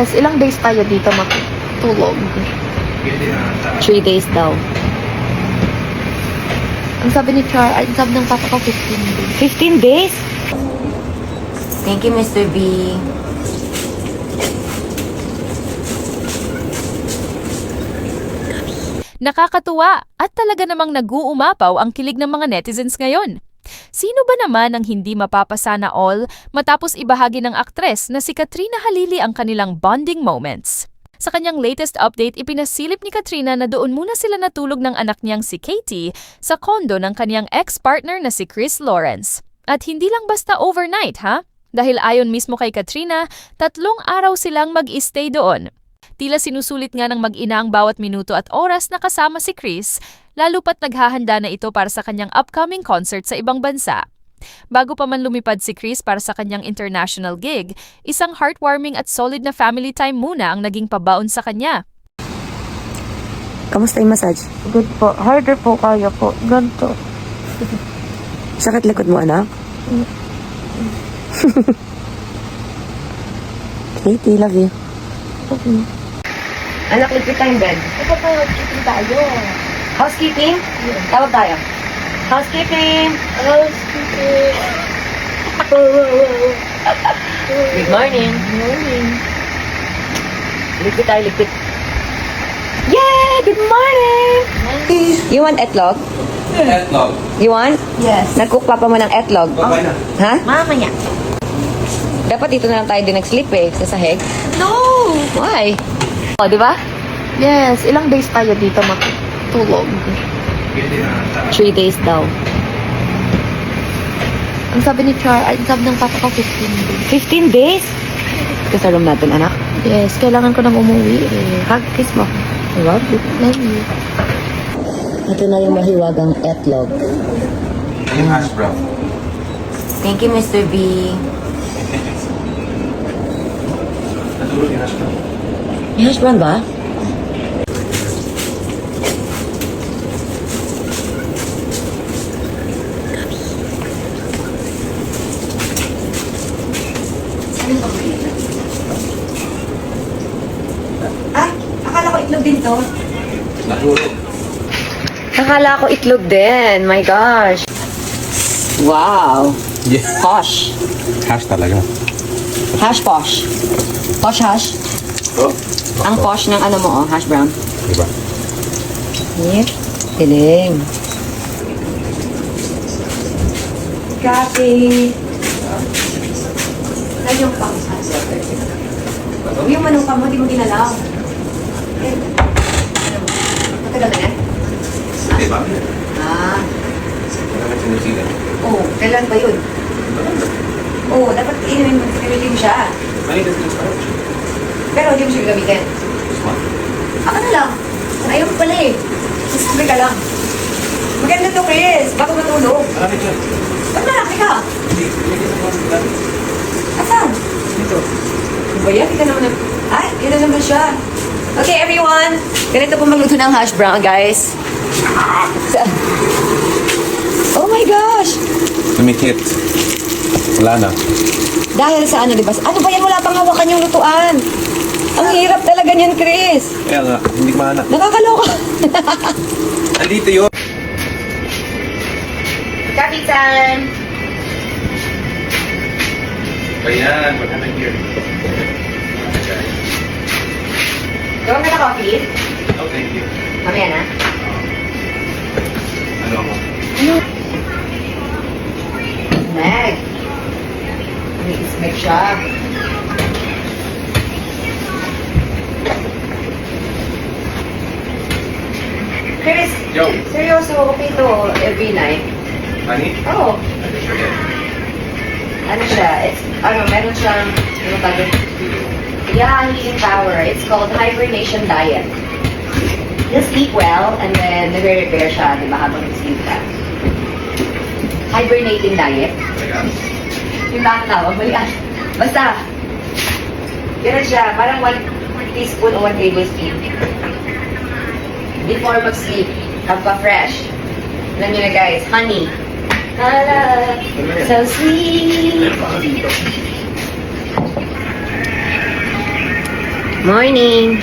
Yes, ilang days tayo dito matulog? 3 days daw. Ang sabi ni Char, ay sabi ng papa ko 15 days. 15 days? Thank you, Mr. B. Nakakatuwa at talaga namang nag-uumapaw ang kilig ng mga netizens ngayon. Sino ba naman ang hindi mapapasana all matapos ibahagi ng aktres na si Katrina Halili ang kanilang bonding moments? Sa kanyang latest update, ipinasilip ni Katrina na doon muna sila natulog ng anak niyang si Katie sa kondo ng kanyang ex-partner na si Chris Lawrence. At hindi lang basta overnight, ha? Dahil ayon mismo kay Katrina, 3 araw silang mag-stay doon. Tila sinusulit nga ng mag-ina ang bawat minuto at oras na kasama si Chris, lalo pat naghahanda na ito para sa kanyang upcoming concert sa ibang bansa. Bago pa man lumipad si Chris para sa kanyang international gig, isang heartwarming at solid na family time muna ang naging pabaon sa kanya. Kamusta yung massage? Good po. Harder po kaya po. Ganto. Sakit likod mo, anak? Katie, love you. Anak, ligpit tayong bed. Ito po, chicken tayo. Housekeeping? Tawag tayo. Housekeeping! Good morning. Morning. Ligpit tayo, ligpit. Yay! Good morning! You want etlog? Etlog. You want? Yes. Nag-cook papa mo ng etlog. Babay na. Ha? Mamaya. Dapat dito na lang tayo din nag-sleep eh, sa sahig. No! Why? O, di ba? Yes, ilang days tayo dito matulog? 3 days daw. Ang sabi ni Char, ay sabi ng papa ko 15 days. 15 days? Ito sa room natin, anak. Yes, kailangan ko nang umuwi eh. Hug, kiss mo. Love you. Love you. Ito na yung mahiwagang etlog. Yung hash brown. Thank you, Mr. B. Natulog yung hash brown. May hash brown ba? Ay, akala ko itlog din to. Natulog. Akala ko itlog din. My gosh. Wow. Yeah. Posh. Hash talaga. Hash posh. Posh hash. Oh. Ang posh ng ano mo, oh, hash brown. Diba? Yep. Galing. Coffee. Ay, yung pang yung manukang mo, di mo ginalaw. Eh, matagal na yan? Diba? Ah. Wala ka sinusigan. Oh, kailan ba yun? Oh, dapat inumin mo siya. Malinis yung storage. Pero hindi mo siya gamitin. This one? Ako na lang. Ayaw mo pala eh. Sasabi ka lang. Maganda to, Chris. Bago matulog. Malapit yan. Ba't malaki ka? Hindi. Hindi ka naman. Asan? Dito. Ano ba yan? Ika naman na... Ay, yun na naman siya. Okay, everyone. Ganito po magluto ng hash brown, guys. Oh my gosh! Lumikit. Wala na. Dahil sa ano, di ba? Ano ba yan? Wala pang hawakan yung lutuan. Ang hirap talaga niyan, Chris. Kaya nga, hindi ko mahanap. Nakakaloka. Andito yun. Kapitan! Ayan, what happened here? Gawin ka na coffee? Oh, thank you. Mamaya na. Ano ako? Meg. May ismek siya. Chris, Yo. seryoso, okay to every night. Honey? Oo. Ano siya yan? Ano siya? Meron siyang, ano ba ito? Yeah, heating power. It's called hibernation diet. You sleep well, and then nagre-repair siya, di ba, habang nag-sleep ka. Hibernating diet. Teka. Yung bakit tawag, mali ah. Basta, ganun siya, parang 1 teaspoon o 1 tablespoon. Before mag-sleep, fresh. Alam nyo na guys, honey. Hala, so sweet. Morning.